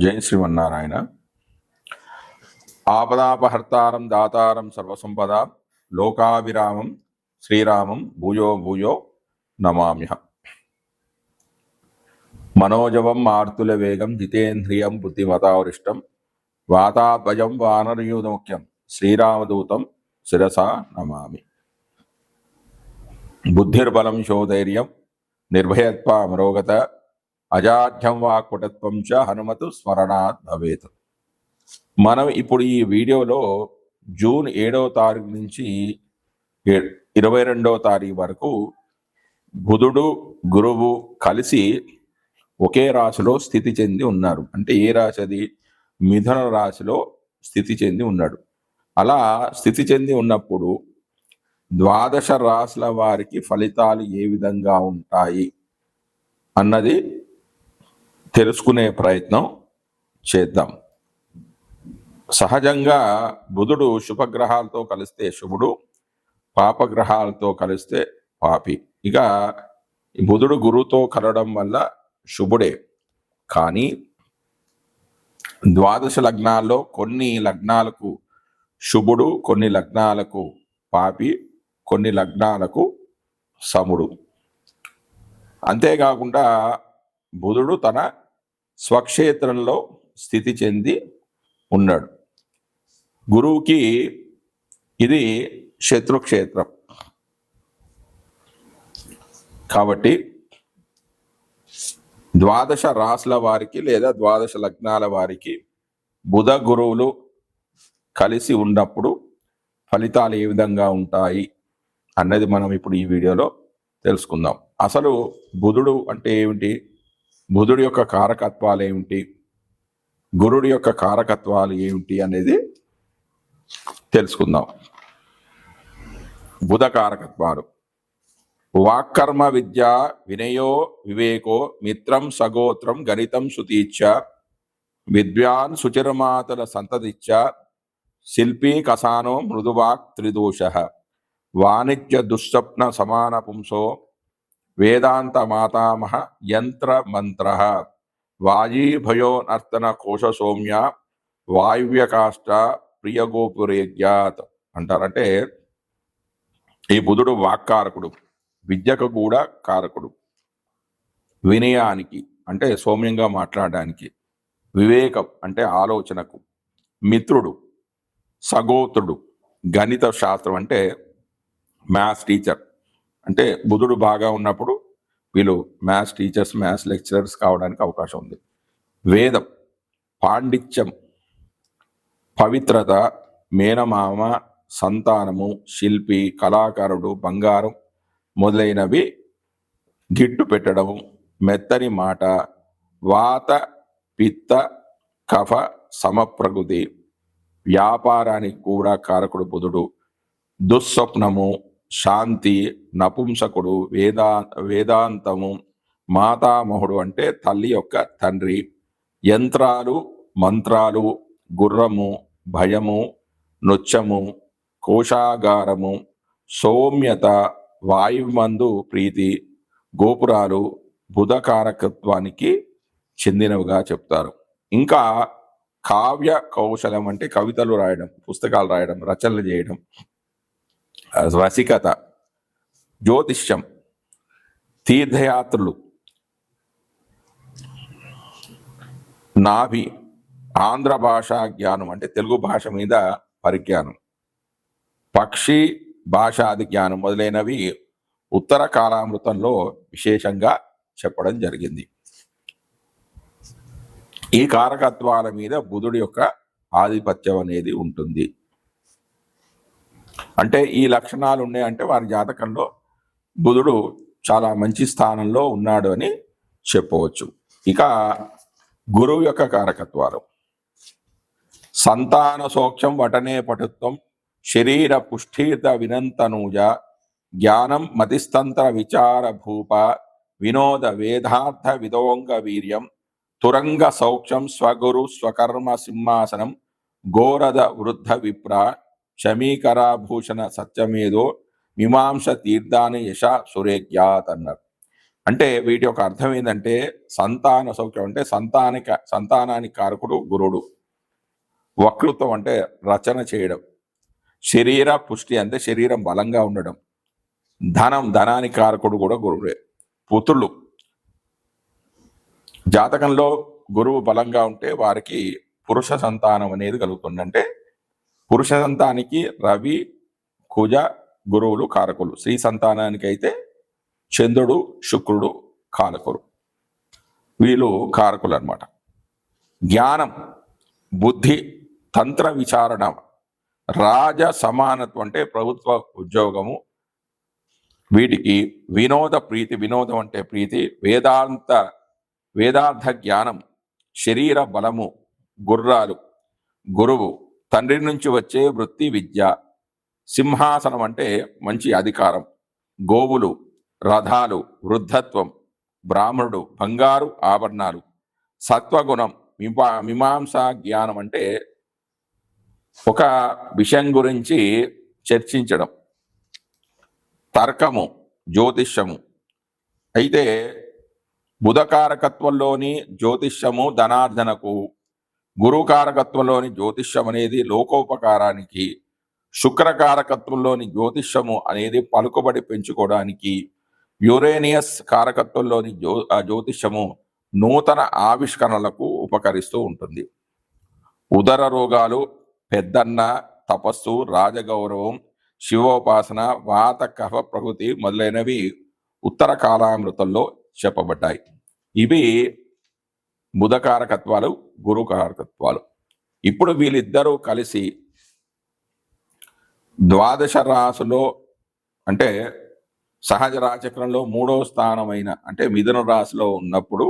జై శ్రీమన్నారాయణ. ఆపదాపహర్తారం దాతారం సర్వసంపద లోకాభిరామం శ్రీరామం భూయో భూయో నమామ్యహ. మనోజవం మార్తుల వేగం జితేంద్రియం బుద్ధిమతావరిష్టం వాతాత్వజం వానరయూధముఖ్యం శ్రీరామదూతం శిరసా నమామి. బుద్ధిర్బలం శోధైర్యం నిర్భయత్వ అమరోగత అజాఢ్యం వాక్పటత్వం చ హనుమతు స్మరణాత్ భవేత్. మనం ఇప్పుడు ఈ వీడియోలో జూన్ 7వ తారీఖు నుంచి 22వ తారీఖు వరకు బుధుడు గురువు కలిసి ఒకే రాశిలో స్థితి చెంది ఉన్నారు. అంటే ఏ రాశి అది? మిథున రాశిలో స్థితి చెంది ఉన్నాడు. అలా స్థితి చెంది ఉన్నప్పుడు ద్వాదశ రాశుల వారికి ఫలితాలు ఏ విధంగా ఉంటాయి అన్నది తెలుసుకునే ప్రయత్నం చేద్దాం. సహజంగా బుధుడు శుభగ్రహాలతో కలిస్తే శుభుడు, పాపగ్రహాలతో కలిస్తే పాపి. ఇక బుధుడు గురువుతో కలవడం వల్ల శుభుడే. కానీ ద్వాదశ లగ్నాల్లో కొన్ని లగ్నాలకు శుభుడు, కొన్ని లగ్నాలకు పాపి, కొన్ని లగ్నాలకు సముడు. అంతేకాకుండా బుధుడు తన స్వక్షేత్రంలో స్థితి చెంది ఉన్నాడు. గురువుకి ఇది శత్రుక్షేత్రం కాబట్టి ద్వాదశ రాశుల వారికి లేదా ద్వాదశ లగ్నాల వారికి బుధ గురువులు కలిసి ఉన్నప్పుడు ఫలితాలు ఏ విధంగా ఉంటాయి అన్నది మనం ఇప్పుడు ఈ వీడియోలో తెలుసుకుందాం. అసలు బుధుడు అంటే ఏమిటి, బుధుడి యొక్క కారకత్వాలు ఏమిటి, గురుడి యొక్క కారకత్వాలు ఏమిటి అనేది తెలుసుకుందాం. బుధ కారకత్వాలు: వాక్కర్మ విద్య వినయో వివేకో మిత్రం సగోత్రం గణితం శృతీచ్చ విద్వాన్ సుచిరమాతల సంతతిచ్చ శిల్పీ కసానో మృదువాక్ త్రిదోష వాణిజ్య దుస్వప్న సమాన పుంసో వేదాంత మాతామహ యంత్ర మంత్ర వాయీభయో నర్తన కోశ సౌమ్య వాయువ్యకాష్ట ప్రియగోపురేగ్యాత్ అంటారంటే ఈ బుధుడు వాక్కారకుడు, విద్యకు కూడా కారకుడు, వినయానికి అంటే సౌమ్యంగా మాట్లాడడానికి, వివేకం అంటే ఆలోచనకు, మిత్రుడు, సగోత్రుడు, గణిత శాస్త్రం అంటే మ్యాథ్స్ టీచర్. అంటే బుధుడు బాగా ఉన్నప్పుడు వీళ్ళు మ్యాథ్స్ టీచర్స్, మ్యాథ్స్ లెక్చరర్స్ కావడానికి అవకాశం ఉంది. వేదం, పాండిత్యం, పవిత్రత, మేనమామ, సంతానము, శిల్పి, కళాకారుడు, బంగారం మొదలైనవి గిట్టు పెట్టడము, మెత్తని మాట, వాత పిత్త కఫ సమప్రకృతి, వ్యాపారానికి కూడా కారకుడు బుధుడు, దుస్వప్నము, శాంతి, నపుంసకుడు, వేదాంతము, మాతామహుడు అంటే తల్లి యొక్క తండ్రి, యంత్రాలు, మంత్రాలు, గుర్రము, భయము, నృత్యము, కోశాగారము, సౌమ్యత, వాయుమందు ప్రీతి, గోపురాలు బుధ కారకత్వానికి చెందినవిగా చెప్తారు. ఇంకా కావ్య కౌశలం అంటే కవితలు రాయడం, పుస్తకాలు రాయడం, రచనలు చేయడం, రసికత, జ్యోతిష్యం, తీర్థయాత్రలు, నాభి, ఆంధ్ర భాషా జ్ఞానం అంటే తెలుగు భాష మీద పరిజ్ఞానం, పక్షి భాషాది జ్ఞానం మొదలైనవి ఉత్తర కాలామృతంలో విశేషంగా చెప్పడం జరిగింది. ఈ కారకత్వాల మీద బుధుడి యొక్క ఆధిపత్యం అనేది ఉంటుంది. అంటే ఈ లక్షణాలు ఉన్నాయంటే వారి జాతకంలో బుధుడు చాలా మంచి స్థానంలో ఉన్నాడు అని చెప్పవచ్చు. ఇక గురువు యొక్క కారకత్వాలు: సంతాన సౌఖ్యం వటనే పటుత్వం శరీర పుష్ఠీర్ద వినంతనూజ జ్ఞానం మతిస్తంత్ర విచార భూప వినోద వేదార్థ విదోంగ వీర్యం తురంగ సౌఖ్యం స్వగురు స్వకర్మ సింహాసనం గోరద వృద్ధ విప్ర శమీకరాభూషణ సత్యమేదో మీమాంస తీర్థాని యశ సురేఖ్యాత్ అన్నారు. అంటే వీటి యొక్క అర్థం ఏంటంటే సంతాన సౌఖ్యం అంటే సంతానానికి కారకుడు గురుడు, వక్తృత్వం అంటే రచన చేయడం, శరీర పుష్టి అంటే శరీరం బలంగా ఉండడం, ధనానికి కారకుడు కూడా గురుడే, పుత్రులు జాతకంలో గురువు బలంగా ఉంటే వారికి పురుష సంతానం అనేది కలుగుతుంది. అంటే పురుష సంతానానికి రవి కుజ గురువులు కారకులు, స్త్రీ సంతానానికి అయితే చంద్రుడు శుక్రుడు కారకులు, వీళ్ళు కారకులు అన్నమాట. జ్ఞానం, బుద్ధి, తంత్ర విచారణ, రాజ సమానత్వం అంటే ప్రభుత్వ ఉద్యోగము, వీటికి వినోద ప్రీతి, వినోదం అంటే ప్రీతి, వేదార్థ జ్ఞానం, శరీర బలము, గుర్రాలు, గురువు, తండ్రి నుంచి వచ్చే వృత్తి విద్య, సింహాసనం అంటే మంచి అధికారం, గోవులు, రథాలు, వృద్ధత్వం, బ్రాహ్మణుడు, బంగారు ఆభరణాలు, సత్వగుణం, మీమాంస జ్ఞానం అంటే ఒక విషయం గురించి చర్చించడం, తర్కము, జ్యోతిష్యము. అయితే బుధకారకత్వంలోని జ్యోతిష్యము ధనార్జనకు, గురుకారకత్వంలోని జ్యోతిష్యం అనేది లోకోపకారానికి, శుక్రకారకత్వంలోని జ్యోతిష్యము అనేది పలుకుబడి పెంచుకోవడానికి, యురేనియస్ కారకత్వంలోని జ్యోతిష్యము నూతన ఆవిష్కరణలకు ఉపకరిస్తూ ఉంటుంది. ఉదర రోగాలు, పెద్దన్న, తపస్సు, రాజగౌరవం, శివోపాసన, వాత కఫ ప్రకృతి మొదలైనవి ఉత్తర కాలామృతంలో చెప్పబడ్డాయి. ఇవి బుధకారకత్వాలు, గురుకారకత్వాలు. ఇప్పుడు వీళ్ళిద్దరూ కలిసి ద్వాదశ రాశిలో అంటే సహజ రాశిచక్రంలో 3వ స్థానమైన అంటే మిథున రాశిలో ఉన్నప్పుడు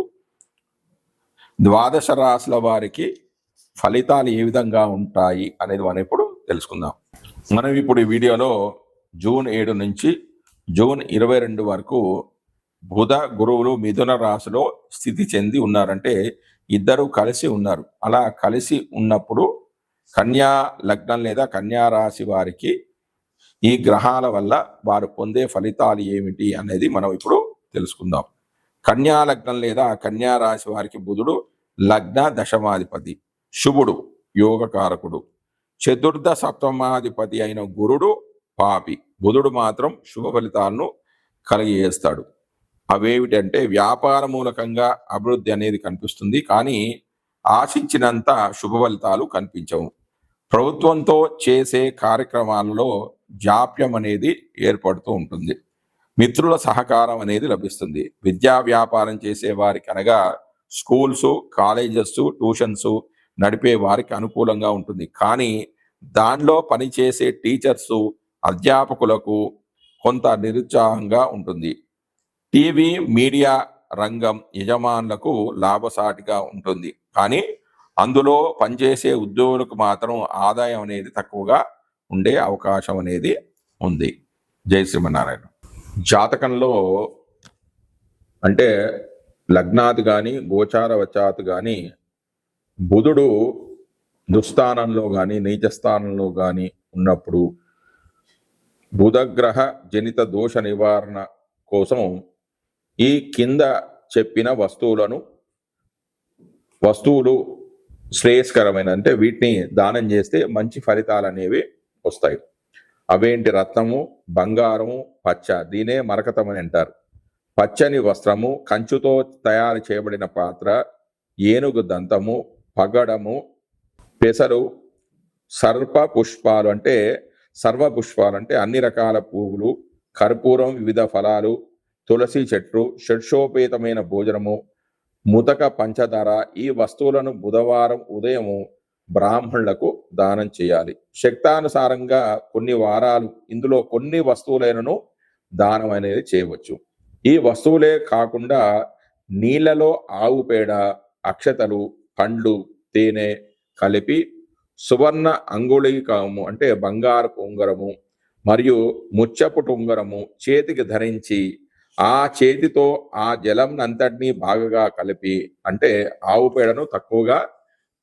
ద్వాదశ రాశుల వారికి ఫలితాలు ఏ విధంగా ఉంటాయి అనేది మనం ఇప్పుడు తెలుసుకుందాం. మనం ఇప్పుడు ఈ వీడియోలో జూన్ 7 నుంచి జూన్ 22 వరకు బుధ గురువులు మిథున రాశిలో స్థితి చెంది ఉన్నారంటే ఇద్దరు కలిసి ఉన్నారు. అలా కలిసి ఉన్నప్పుడు కన్యా లగ్నం లేదా కన్యా రాశి వారికి ఈ గ్రహాల వల్ల వారు పొందే ఫలితాలు ఏమిటి అనేది మనం ఇప్పుడు తెలుసుకుందాం. కన్యా లగ్నం లేదా కన్యా రాశి వారికి బుధుడు లగ్న దశమాధిపతి, శుభుడు యోగకారకుడు, చతుర్థ సప్తమాధిపతి అయిన గురుడు పాపి. బుధుడు మాత్రం శుభ ఫలితాలను కలిగజేస్తాడు. అవేమిటంటే వ్యాపార మూలకంగా అభివృద్ధి అనేది కనిపిస్తుంది, కానీ ఆశించినంత శుభ ఫలితాలు కనిపించవు. ప్రభుత్వంతో చేసే కార్యక్రమాలలో జాప్యం అనేది ఏర్పడుతూ ఉంటుంది. మిత్రుల సహకారం అనేది లభిస్తుంది. విద్యా వ్యాపారం చేసే వారికి అనగా స్కూల్స్, కాలేజెస్, ట్యూషన్స్ నడిపే వారికి అనుకూలంగా ఉంటుంది, కానీ దానిలో పనిచేసే టీచర్స్, అధ్యాపకులకు కొంత నిరుత్సాహంగా ఉంటుంది. టీవీ మీడియా రంగం యజమానులకు లాభసాటిగా ఉంటుంది, కానీ అందులో పనిచేసే ఉద్యోగులకు మాత్రం ఆదాయం అనేది తక్కువగా ఉండే అవకాశం అనేది ఉంది. జై శ్రీమన్నారాయణ. జాతకంలో అంటే లగ్నాది కానీ గోచార వచాత్ కానీ బుధుడు దుస్థానంలో కానీ నీచస్థానంలో కానీ ఉన్నప్పుడు బుధగ్రహ జనిత దోష నివారణ కోసం ఈ కింద చెప్పిన వస్తువులు శ్రేయస్కరమైన అంటే వీటిని దానం చేస్తే మంచి ఫలితాలు అనేవి వస్తాయి. అవేంటి? రత్నము, బంగారము, పచ్చ, దీనే మరకతమని అంటారు. పచ్చని వస్త్రము, కంచుతో తయారు చేయబడిన పాత్ర, ఏనుగు దంతము, పగడము, పెసరు, సర్వపుష్పాలు అంటే అన్ని రకాల పువ్వులు, కర్పూరం, వివిధ ఫలాలు, తులసి చెట్లు, షడ్షోపేతమైన భోజనము, ముతక పంచదార, ఈ వస్తువులను బుధవారం ఉదయము బ్రాహ్మణులకు దానం చేయాలి. శక్తానుసారంగా కొన్ని వారాలు ఇందులో కొన్ని వస్తువులైనను దానం అనేది చేయవచ్చు. ఈ వస్తువులే కాకుండా నీళ్లలో ఆవు పేడ, అక్షతలు, పండ్లు, తేనె కలిపి సువర్ణ అంగుళీకము అంటే బంగారపు ఉంగరము మరియు ముచ్చపుటు ఉంగరము చేతికి ధరించి ఆ చేతితో ఆ జలం అంతటినీ బాగా కలిపి అంటే ఆవు పేడను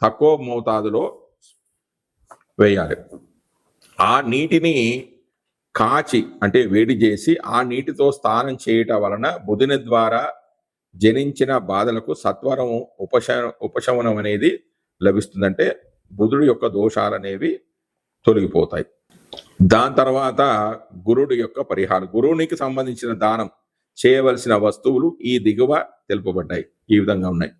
తక్కువ మోతాదులో వేయాలి. ఆ నీటిని కాచి అంటే వేడి చేసి ఆ నీటితో స్నానం చేయటం వలన బుధుని ద్వారా జనించిన బాధలకు సత్వరం ఉపశమనం అనేది లభిస్తుంది. అంటే బుధుడి యొక్క దోషాలు అనేవి తొలగిపోతాయి. దాని తర్వాత గురుడు యొక్క పరిహారం. గురువునికి సంబంధించిన దానం చేయవలసిన వస్తువులు ఈ దిగువ తెలుపబడ్డాయి. ఈ విధంగా ఉన్నాయి.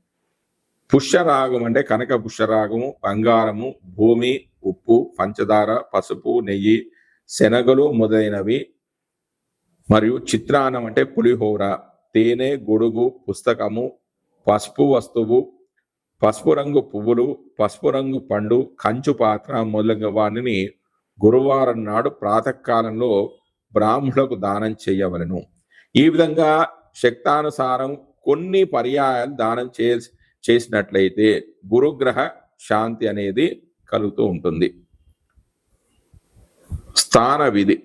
పుష్యరాగం అంటే కనక పుష్యరాగము, బంగారము, భూమి, ఉప్పు, పంచదార, పసుపు, నెయ్యి, శనగలు మొదలైనవి, మరియు చిత్రాన్నం అంటే పులిహోర, తేనె, గొడుగు, పుస్తకము, పసుపు వస్తువు, పసుపు రంగు పువ్వులు, పసుపు రంగు పండు, కంచు పాత్ర మొదలైన వాటిని గురువారం నాడు ప్రాతకాలంలో బ్రాహ్మణులకు దానం చేయవలను. ఈ విధంగా శక్తానుసారం కొన్ని పర్యాయాలు దానం చేసినట్లయితే గురుగ్రహ శాంతి అనేది కలుగుతూ ఉంటుంది. స్థాన విధి.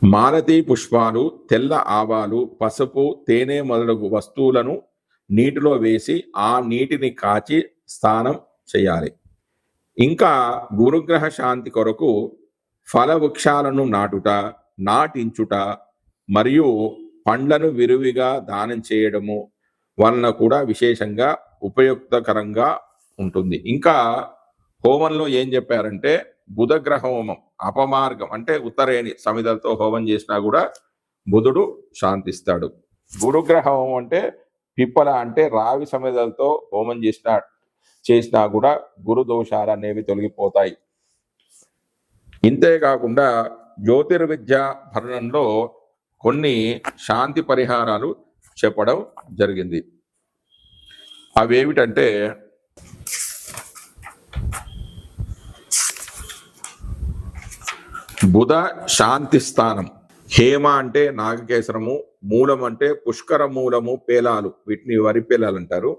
మాలతీ పుష్పాలు, తెల్ల ఆవాలు, పసుపు, తేనె మొదలగు వస్తువులను నీటిలో వేసి ఆ నీటిని కాచి స్నానం చేయాలి. ఇంకా గురుగ్రహ శాంతి కొరకు ఫల వృక్షాలను నాటించుట మరియు పండ్లను విరివిగా దానం చేయడము వలన కూడా విశేషంగా ఉపయుక్తకరంగా ఉంటుంది. ఇంకా హోమంలో ఏం చెప్పారంటే బుధగ్రహ హోమం, అపమార్గం అంటే ఉత్తరేణి సమిధలతో హోమం చేసినా కూడా బుధుడు శాంతిస్తాడు. గురుగ్రహ హోమం అంటే పిప్పల అంటే రావి సమిధలతో హోమం చేసినా కూడా గురు దోషాలు అనేవి తొలగిపోతాయి. ఇంతేకాకుండా జ్యోతిర్విద్య భరణంలో కొన్ని శాంతి పరిహారాలు చెప్పడం జరిగింది. అవేమిటంటే బుధ శాంతి స్థానం. హేమ అంటే నాగకేశరము, మూలం అంటే పుష్కర మూలము, పేలాలు, వీటిని వరి పేలాలు అంటారు.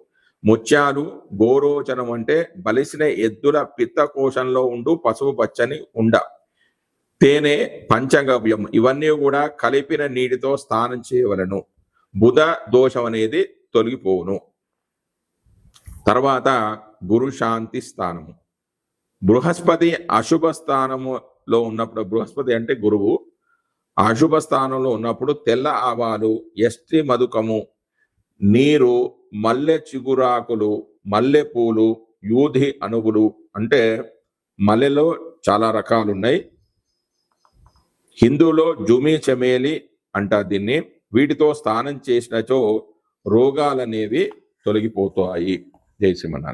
ముత్యాలు, గోరోచనం అంటే బలిసిన ఎద్దుల పిత్తకోశంలో ఉండు పసుపు పచ్చని ఉండ, తేనె, పంచగవ్యం ఇవన్నీ కూడా కలిపిన నీటితో స్నానం చేయవలను. బుధ దోషం అనేది తొలగిపోవును. తర్వాత గురు శాంతి స్థానము. బృహస్పతి అశుభ స్థానములో ఉన్నప్పుడు, బృహస్పతి అంటే గురువు, అశుభ స్థానంలో ఉన్నప్పుడు తెల్ల ఆవాలు, ఎస్టి మధుకము, నీరు, మల్లె చిగురాకులు, మల్లె పూలు, యూధి అణువులు అంటే మల్లెలో చాలా రకాలు ఉన్నాయి. హిందూలో జుమి చమేలి అంటారు దీన్ని. వీటితో స్నానం చేసినచో రోగాలనేవి తొలగిపోతాయి. జై శ్రీమన్నారాయణ.